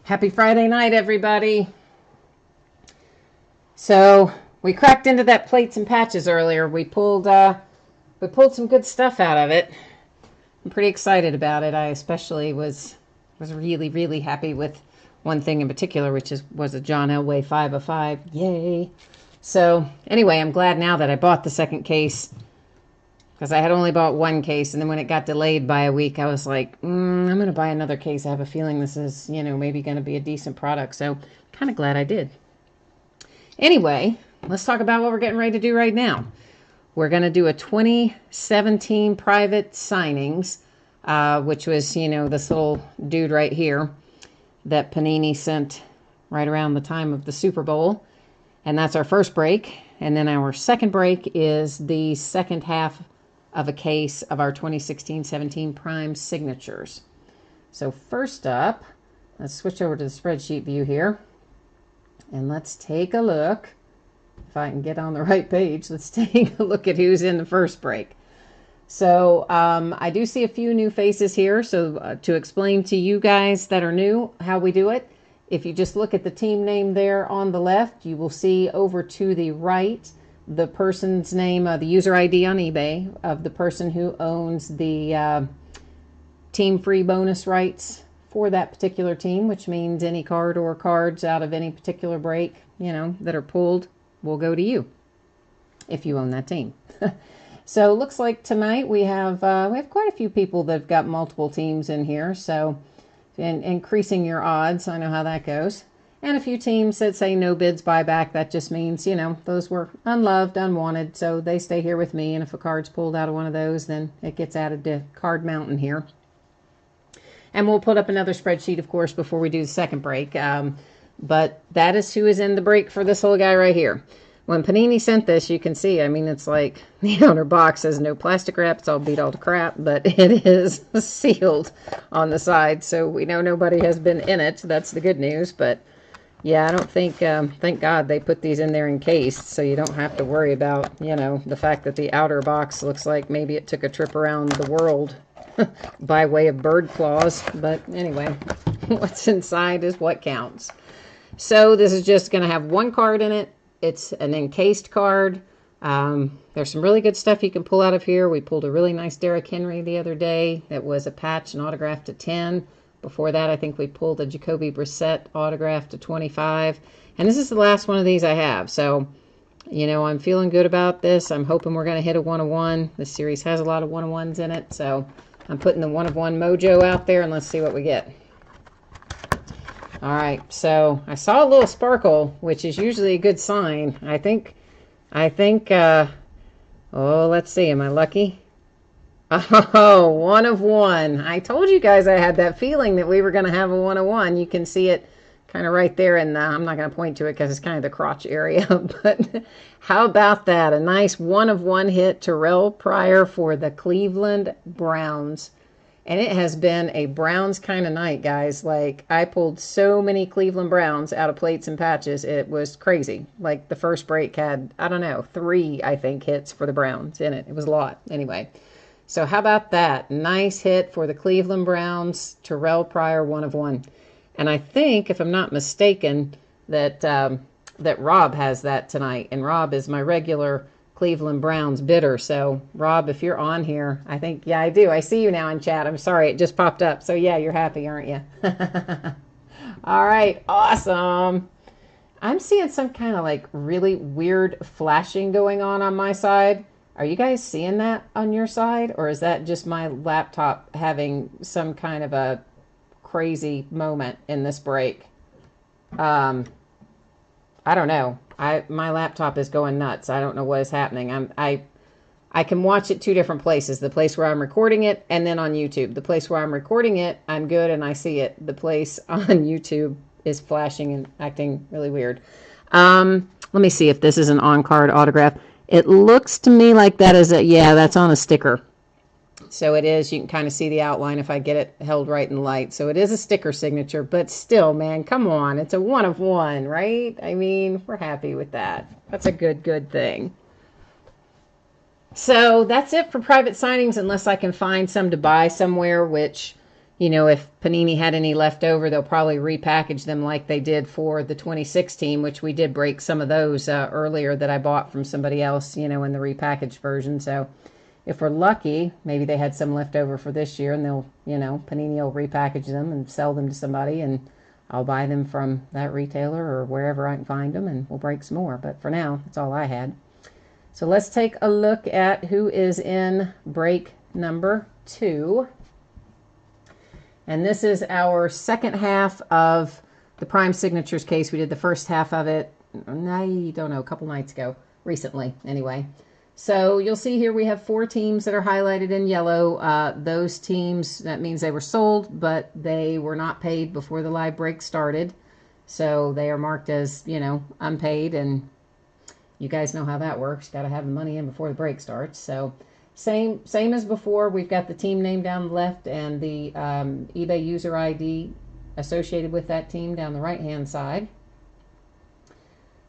Happy Friday night, everybody. So we cracked into that plates and patches earlier. We pulled some good stuff out of it. I'm pretty excited about it. I especially was really happy with one thing in particular, which was a John Elway 5 of 5. Yay! So anyway, I'm glad now that I bought the second case, because I had only bought one case, and then when it got delayed by a week, I was like, I'm going to buy another case. I have a feeling this is, maybe going to be a decent product. So kind of glad I did. Anyway, let's talk about what we're getting ready to do right now. We're going to do a 2017 private signings, which was, this little dude right here that Panini sent right around the time of the Super Bowl. And that's our first break. And then our second break is the second half of a case of our 2016-17 Prime Signatures. So first up, let's switch over to the spreadsheet view here. And let's take a look. If I can get on the right page, let's take a look at who's in the first break. So I do see a few new faces here. So to explain to you guys that are new how we do it, if you just look at the team name there on the left, you will see over to the right the person's name, the user ID on eBay of the person who owns the team free bonus rights for that particular team, which means any card or cards out of any particular break, that are pulled will go to you if you own that team. So it looks like tonight we have quite a few people that have got multiple teams in here. So increasing your odds, I know how that goes. And a few teams that say no bids buyback. That just means, those were unloved, unwanted, so they stay here with me. And if a card's pulled out of one of those, then it gets added to Card Mountain here. And we'll put up another spreadsheet, of course, before we do the second break. But that is who is in the break for this little guy right here. When Panini sent this, you can see, it's like the outer box has no plastic wrap. It's all beat all to crap, but it is sealed on the side. So we know nobody has been in it. That's the good news. But yeah, I don't think, thank God they put these in there encased, so you don't have to worry about, the fact that the outer box looks like maybe it took a trip around the world by way of bird claws. But anyway, what's inside is what counts. So this is just going to have one card in it. It's an encased card. There's some really good stuff you can pull out of here. We pulled a really nice Derrick Henry the other day that was a patch and autographed to 10. Before that, I think we pulled a Jacoby Brissett autograph to 25. And this is the last one of these I have. So, I'm feeling good about this. I'm hoping we're going to hit a 1-of-1. This series has a lot of 1-of-1s in it. So I'm putting the 1-of-1 mojo out there, and let's see what we get. All right, so I saw a little sparkle, which is usually a good sign. I think, let's see, am I lucky? Oh, 1-of-1. I told you guys I had that feeling that we were going to have a 1-of-1. You can see it kind of right there, and I'm not going to point to it because it's kind of the crotch area. But how about that? A nice 1-of-1 hit, Terrelle Pryor for the Cleveland Browns. And it has been a Browns kind of night, guys. Like, I pulled so many Cleveland Browns out of plates and patches. It was crazy. Like, the first break had, 3, I think, hits for the Browns in it. It was a lot. Anyway. So how about that? Nice hit for the Cleveland Browns, Terrelle Pryor, 1-of-1. And I think, if I'm not mistaken, that that Rob has that tonight. And Rob is my regular Cleveland Browns bidder. So, Rob, if you're on here, I think, yeah, I do. I see you now in chat. I'm sorry, it just popped up. So, yeah, you're happy, aren't you? All right, awesome. I'm seeing some kind of like really weird flashing going on my side. Are you guys seeing that on your side? Or is that just my laptop having some kind of a crazy moment in this break? I don't know. My laptop is going nuts. I don't know what is happening. I can watch it two different places. The place where I'm recording it and then on YouTube. The place where I'm recording it, I'm good and I see it. The place on YouTube is flashing and acting really weird. Let me see if this is an on-card autograph. It looks to me like that is that's on a sticker. So it is. You can kind of see the outline if I get it held right in the light. So it is a sticker signature, but still, man, come on. It's a 1-of-1, right? I mean, we're happy with that. That's a good thing. So that's it for private signings, unless I can find some to buy somewhere, which, you know, if Panini had any left over, they'll probably repackage them like they did for the 2016, which we did break some of those earlier that I bought from somebody else, you know, in the repackaged version. So if we're lucky, maybe they had some left over for this year, and they'll, you know, Panini will repackage them and sell them to somebody, and I'll buy them from that retailer or wherever I can find them, and we'll break some more. But for now, that's all I had. So let's take a look at who is in break number 2. And this is our second half of the Prime Signatures case. We did the first half of it, I don't know, a couple nights ago, recently anyway. So you'll see here we have 4 teams that are highlighted in yellow. Those teams, that means they were sold, but they were not paid before the live break started. So they are marked as, you know, unpaid, and you guys know how that works. Got to have the money in before the break starts. So same as before. We've got the team name down the left and the eBay user ID associated with that team down the right-hand side.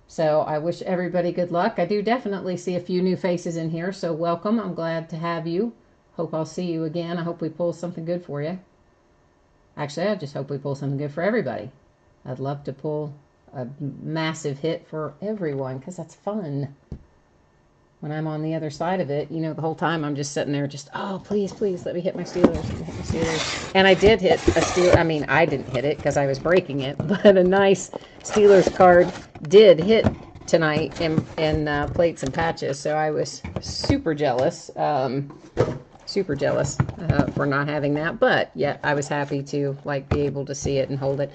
So I wish everybody good luck. I do definitely see a few new faces in here, so welcome. I'm glad to have you. Hope I'll see you again. I hope we pull something good for you. Actually, I just hope we pull something good for everybody. I'd love to pull a massive hit for everyone, because that's fun. When I'm on the other side of it, you know, the whole time I'm just sitting there just, oh, please, please, let me hit my Steelers. Let me hit my Steelers. And I did hit a Steelers. I mean, I didn't hit it because I was breaking it, but a nice Steelers card did hit tonight in plates and patches. So I was super jealous, for not having that. But yeah, I was happy to like be able to see it and hold it.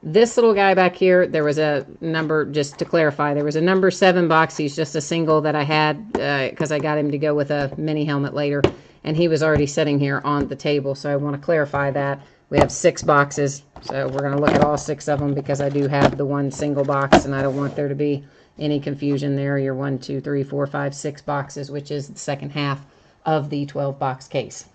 This little guy back here, there was a number, just to clarify, there was a number 7 box. He's just a single that I had because I got him to go with a mini helmet later. And he was already sitting here on the table, so I want to clarify that. We have 6 boxes, so we're going to look at all 6 of them because I do have the one single box, and I don't want there to be any confusion there. Your 1, 2, 3, 4, 5, 6 boxes, which is the second half of the 12-box case.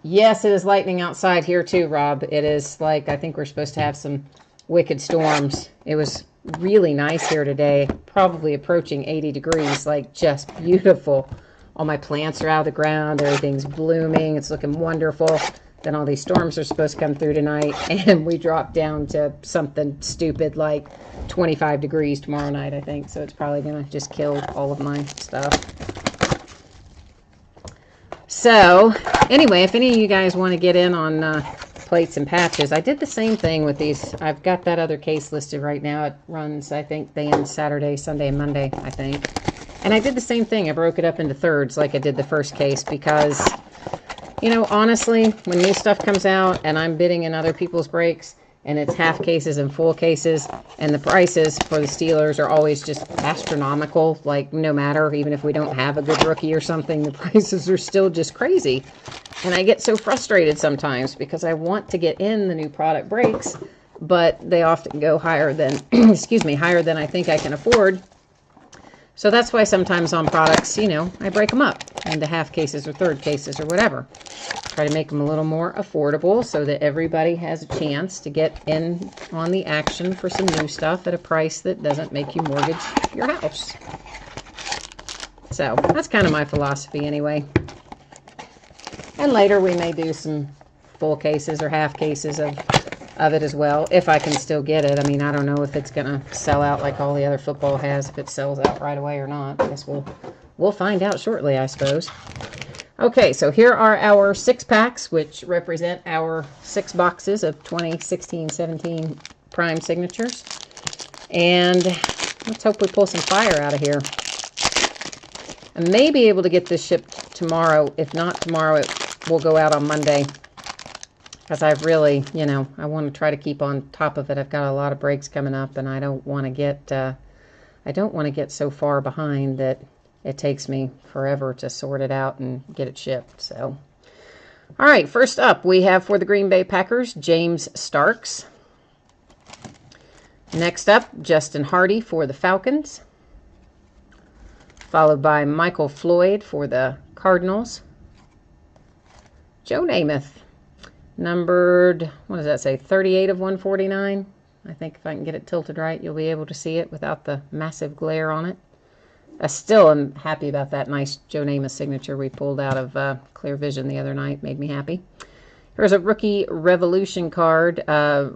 Yes, it is lightning outside here too, Rob. It is like, I think we're supposed to have some wicked storms. It was really nice here today, probably approaching 80 degrees, like just beautiful. All my plants are out of the ground. Everything's blooming. It's looking wonderful. Then all these storms are supposed to come through tonight, and we drop down to something stupid like 25 degrees tomorrow night, I think. So it's probably going to just kill all of my stuff. So, anyway, if any of you guys want to get in on plates and patches, I did the same thing with these. I've got that other case listed right now. It runs, I think, they end Saturday, Sunday, and Monday, I think. And I did the same thing. I broke it up into thirds like I did the first case because, you know, honestly, when new stuff comes out and I'm bidding in other people's breaks, and it's half cases and full cases, and the prices for the Steelers are always just astronomical. Like, no matter, even if we don't have a good rookie or something, the prices are still just crazy. And I get so frustrated sometimes because I want to get in the new product breaks, but they often go higher than, excuse me, higher than I think I can afford. So that's why sometimes on products, you know, I break them up into half cases or third cases or whatever. Try to make them a little more affordable so that everybody has a chance to get in on the action for some new stuff at a price that doesn't make you mortgage your house. So that's kind of my philosophy anyway. And later we may do some full cases or half cases of it as well, if I can still get it. I mean, I don't know if it's going to sell out like all the other football has, if it sells out right away or not. I guess we'll find out shortly, I suppose. Okay, so here are our 6 packs, which represent our 6 boxes of 2016-17 Prime Signatures. And let's hope we pull some fire out of here. I may be able to get this shipped tomorrow. If not tomorrow, it will go out on Monday. Because I've really, you know, I want to try to keep on top of it. I've got a lot of breaks coming up, and I don't want to get so far behind that it takes me forever to sort it out and get it shipped. So, all right, first up we have for the Green Bay Packers, James Starks. Next up, Justin Hardy for the Falcons. Followed by Michael Floyd for the Cardinals. Joe Namath, numbered, what does that say, 38 of 149? I think if I can get it tilted right, you'll be able to see it without the massive glare on it. I still am happy about that nice Joe Namath signature we pulled out of Clear Vision the other night. Made me happy. There's a Rookie Revolution card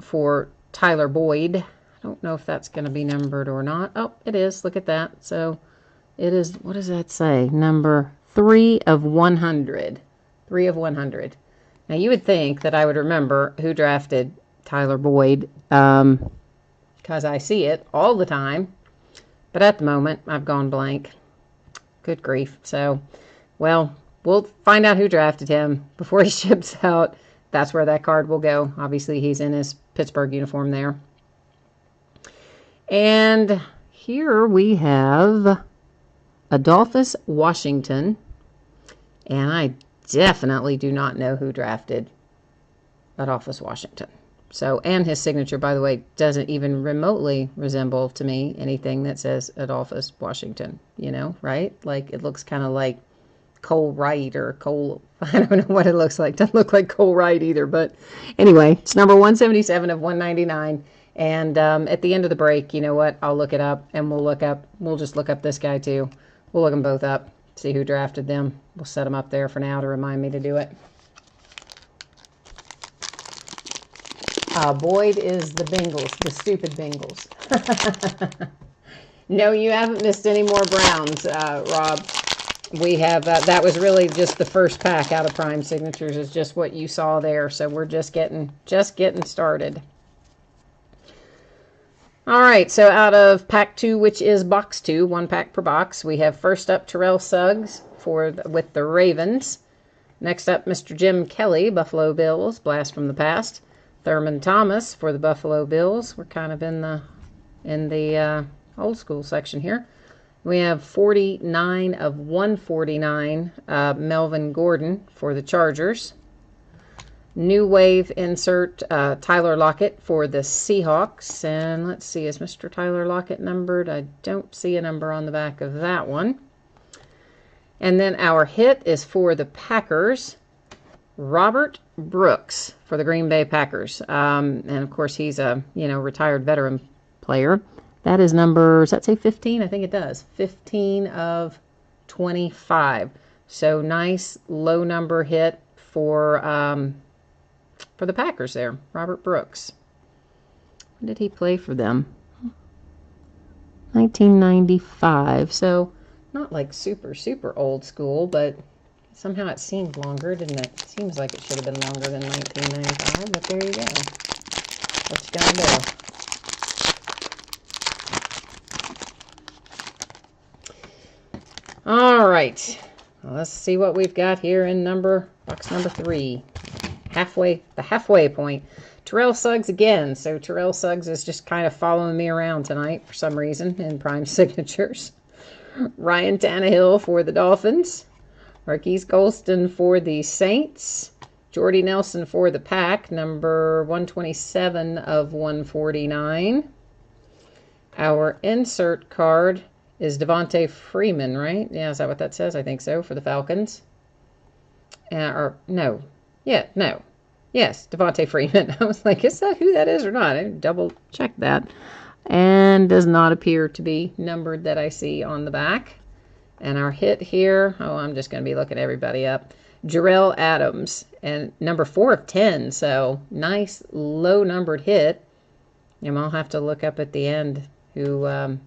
for Tyler Boyd. I don't know if that's going to be numbered or not. Oh, it is. Look at that. So it is, what does that say? Number 3 of 100. 3 of 100. Now, you would think that I would remember who drafted Tyler Boyd, because I see it all the time. But at the moment, I've gone blank. Good grief. So, well, we'll find out who drafted him before he ships out. That's where that card will go. Obviously, he's in his Pittsburgh uniform there. And here we have Adolphus Washington. And I definitely do not know who drafted Adolphus Washington. So, and his signature, by the way, doesn't even remotely resemble to me anything that says Adolphus Washington, you know, right? Like, it looks kind of like Cole Wright or Cole, I don't know what it looks like. Doesn't look like Cole Wright either, but anyway, it's number 177 of 199. And at the end of the break, you know what? I'll look it up, and we'll just look up this guy too. We'll look them both up, see who drafted them. We'll set them up there for now to remind me to do it. Boyd is the Bengals, the stupid Bengals. No, you haven't missed any more Browns, Rob. We have, that was really just the first pack out of Prime Signatures, is just what you saw there. So we're just getting started. All right, so out of pack 2, which is box 2, 1 pack per box, we have first up Terrelle Suggs with the Ravens. Next up, Mr. Jim Kelly, Buffalo Bills, blast from the past. Thurman Thomas for the Buffalo Bills. We're kind of in the old school section here. We have 49 of 149, Melvin Gordon for the Chargers. New Wave insert, Tyler Lockett for the Seahawks. And let's see, is Mr. Tyler Lockett numbered? I don't see a number on the back of that one. And then our hit is for the Packers, Robert Brooks for the Green Bay Packers. And of course, he's a, retired veteran player. That is number, does that say 15? I think it does. 15 of 25. So nice low number hit for the Packers there, Robert Brooks. When did he play for them? 1995. So not like super, super old school, but somehow it seemed longer, didn't it? It seems like it should have been longer than 1995, but there you go. What you gonna do? All right. Well, let's see what we've got here in box number 3. The halfway point. Terrelle Suggs again. So Terrelle Suggs is just kind of following me around tonight for some reason in Prime Signatures. Ryan Tannehill for the Dolphins. Marquise Colston for the Saints. Jordy Nelson for the Pack, number 127 of 149. Our insert card is Devontae Freeman, right? Yeah, is that what that says? I think so, for the Falcons. Yes, Devontae Freeman. I was like, is that who that is or not? I double checked that. And does not appear to be numbered that I see on the back. And our hit here, I'm just going to be looking everybody up. Jarrell Adams, and number 4 of 10. So nice low numbered hit. And I'll have to look up at the end who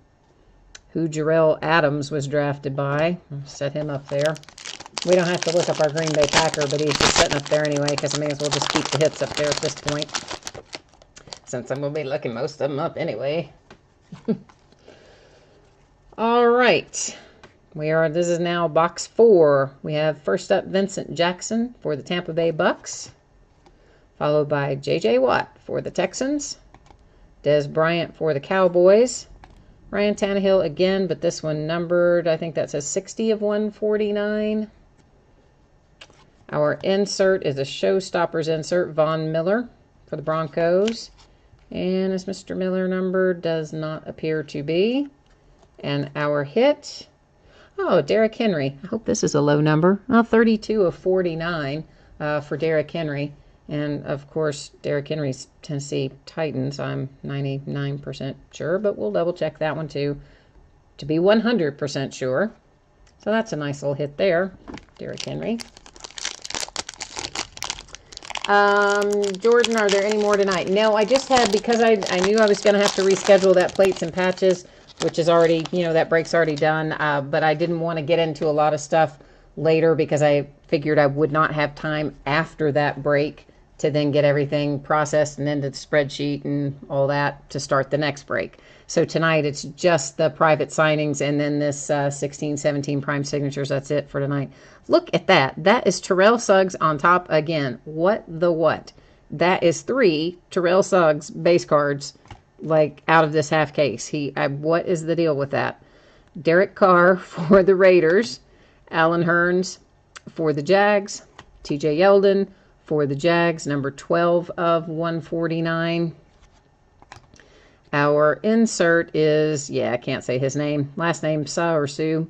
Jarrell Adams was drafted by. I'll set him up there. We don't have to look up our Green Bay Packer, but he's just sitting up there anyway, because I may as well just keep the hits up there at this point, since I'm going to be looking most of them up anyway. All right. This is now box 4. We have first up Vincent Jackson for the Tampa Bay Bucks, followed by J.J. Watt for the Texans, Dez Bryant for the Cowboys, Ryan Tannehill again, but this one numbered, I think that says 60 of 149. Our insert is a Showstoppers insert, Von Miller for the Broncos. And is Mr. Miller numbered? Does not appear to be. And our hit, Derrick Henry. I hope this is a low number. 32 of 49 for Derrick Henry. And, of course, Derrick Henry's Tennessee Titans. I'm 99% sure, but we'll double-check that one, too, to be 100% sure. So that's a nice little hit there, Derrick Henry. Jordan, are there any more tonight? No, I just had, because I knew I was going to have to reschedule that plates and patches, which is already, that break's already done. But I didn't want to get into a lot of stuff later because I figured I would not have time after that break to then get everything processed and into the spreadsheet and all that to start the next break. So tonight it's just the private signings and then this 16, 17 prime signatures. That's it for tonight. Look at that. That is Terrelle Suggs on top again. What the what? That is 3 Terrelle Suggs base cards, like, out of this half case. What is the deal with that? Derek Carr for the Raiders. Alan Hearns for the Jags. TJ Yeldon for the Jags, number 12 of 149. Our insert is, I can't say his name. Last name, Sa or Sue.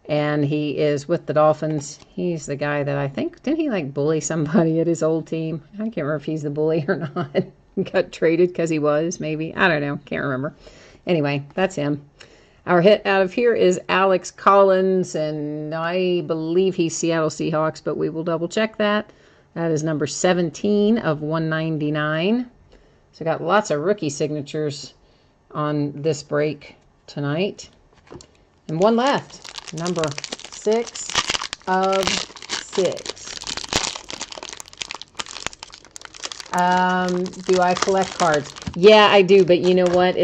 And he is with the Dolphins. He's the guy that I think, didn't he like bully somebody at his old team? I can't remember if he's the bully or not. Got traded because he was, maybe. I don't know. Can't remember. Anyway, that's him. Our hit out of here is Alex Collins, and I believe he's Seattle Seahawks, but we will double check that. That is number 17 of 199. So got lots of rookie signatures on this break tonight. And one left. Number 6 of 6. Do I collect cards? Yeah, I do, but you know what?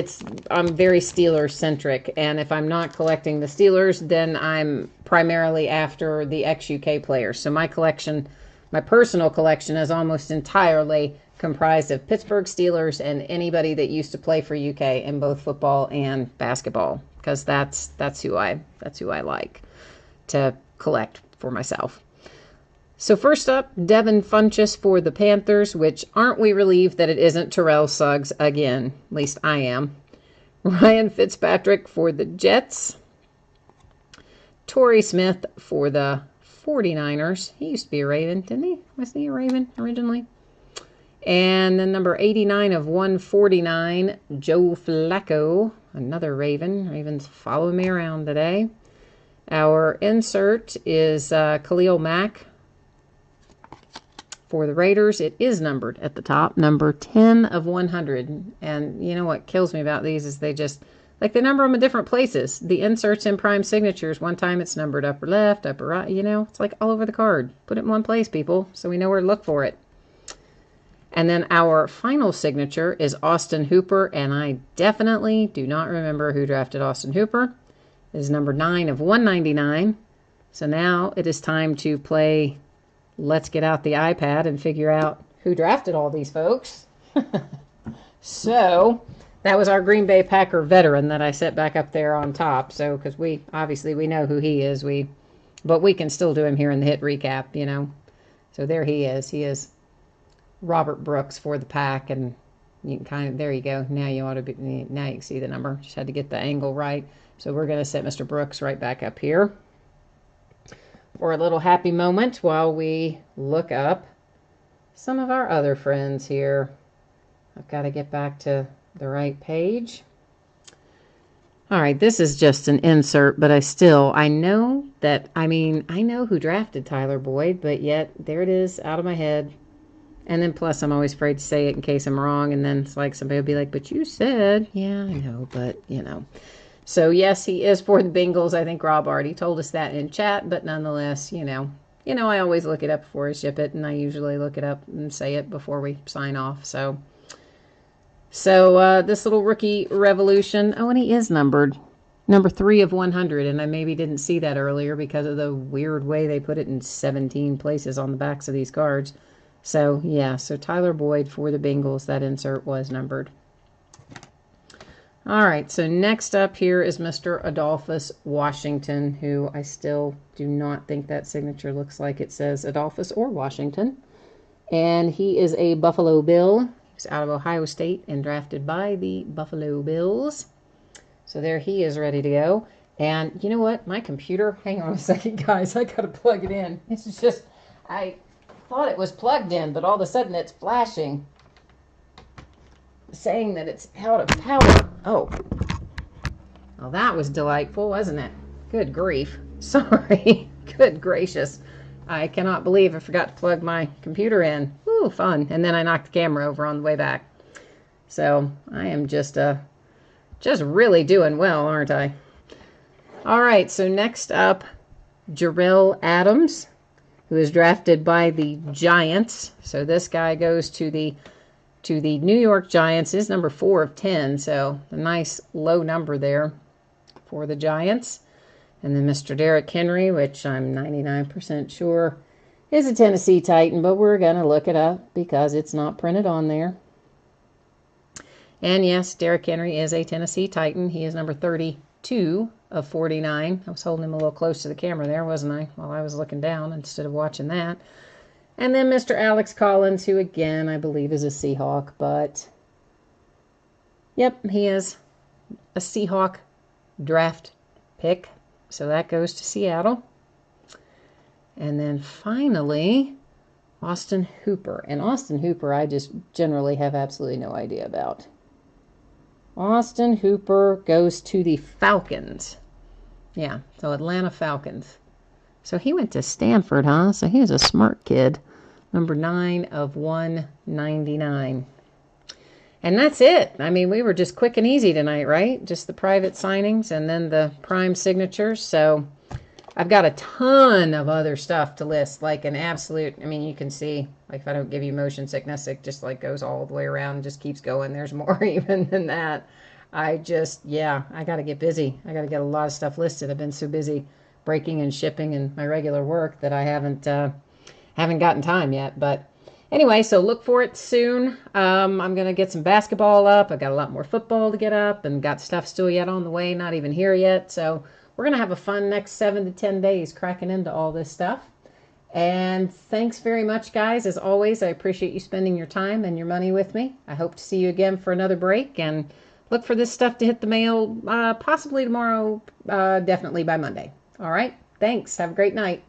I'm very Steelers centric, and if I'm not collecting the Steelers, then I'm primarily after the ex-UK players. So my personal collection is almost entirely comprised of Pittsburgh Steelers and anybody that used to play for UK in both football and basketball, because that's who I like to collect for myself. So first up, Devin Funchess for the Panthers, which aren't we relieved that it isn't Terrelle Suggs again? At least I am. Ryan Fitzpatrick for the Jets. Torrey Smith for the 49ers. He used to be a Raven, didn't he? Wasn't he a Raven originally? And then number 89 of 149, Joe Flacco, another Raven. Ravens following me around today. Our insert is Khalil Mack for the Raiders. It is numbered at the top, number 10 of 100. And you know what kills me about these is they number them in different places. The inserts in prime signatures, one time it's numbered upper left, upper right, it's like all over the card. Put it in one place, people, so we know where to look for it. And then our final signature is Austin Hooper, and I definitely do not remember who drafted Austin Hooper. It is number 9 of 199. So now it is time to play Let's Get Out the iPad and figure out who drafted all these folks. So that was our Green Bay Packer veteran that I set back up there on top. So because we know who he is, but we can still do him here in the hit recap, So there he is. He is Robert Brooks for the Pack, and you can there you go. Now you can see the number. Just had to get the angle right. So we're going to set Mr. Brooks right back up here for a little happy moment while we look up some of our other friends here. I've got to get back to the right page. All right, this is just an insert, but I know who drafted Tyler Boyd, but yet there it is out of my head. And then plus I'm always afraid to say it in case I'm wrong, and then it's like somebody will be like, but you said. Yeah, I know, but So yes, he is for the Bengals. I think Rob already told us that in chat, but nonetheless, I always look it up before I ship it, and I usually look it up and say it before we sign off. So this little rookie revolution. Oh, and he is numbered. Number 3 of 100, and I maybe didn't see that earlier because of the weird way they put it in 17 places on the backs of these cards. So, so Tyler Boyd for the Bengals, that insert was numbered. All right, so next up here is Mr. Adolphus Washington, who I still do not think that signature looks like it says Adolphus or Washington. And he is a Buffalo Bill. He's out of Ohio State and drafted by the Buffalo Bills. So there he is ready to go. And you know what? My computer, hang on a second, guys. I got to plug it in. It's just, I thought it was plugged in, but all of a sudden it's flashing, saying that it's out of power. Oh. Well, that was delightful, wasn't it? Good grief. Sorry. Good gracious. I cannot believe I forgot to plug my computer in. Woo. Woo, fun. And then I knocked the camera over on the way back. So I am just really doing well, aren't I? All right, so next up, Terrelle Adams, who is drafted by the Giants. So this guy goes to the New York Giants. Is number 4 of 10, so a nice low number there for the Giants. And then Mr. Derrick Henry, which I'm 99% sure is a Tennessee Titan, but we're going to look it up because it's not printed on there. And yes, Derrick Henry is a Tennessee Titan. He is number 32 of 49. I was holding him a little close to the camera there, wasn't I? While I was looking down instead of watching that. And then Mr. Alex Collins, who again, I believe is a Seahawk, but yep, he is a Seahawk draft pick. So that goes to Seattle. And then finally, Austin Hooper. And Austin Hooper, I just generally have absolutely no idea about. Austin Hooper goes to the Falcons. Yeah, so Atlanta Falcons. So he went to Stanford, huh? So he was a smart kid. Number 9 of 199. And that's it. I mean, we were just quick and easy tonight, right? Just the private signings and then the prime signatures. So I've got a ton of other stuff to list, like an absolute, I mean, you can see, like if I don't give you motion sickness, it just like goes all the way around and just keeps going. There's more even than that. I got to get busy. I got to get a lot of stuff listed. I've been so busy breaking and shipping and my regular work that I haven't gotten time yet. But anyway, so look for it soon. I'm going to get some basketball up. I got a lot more football to get up and got stuff still yet on the way, not even here yet. So we're going to have a fun next 7 to 10 days cracking into all this stuff. And thanks very much, guys. As always, I appreciate you spending your time and your money with me. I hope to see you again for another break, and look for this stuff to hit the mail possibly tomorrow, definitely by Monday. All right. Thanks. Have a great night.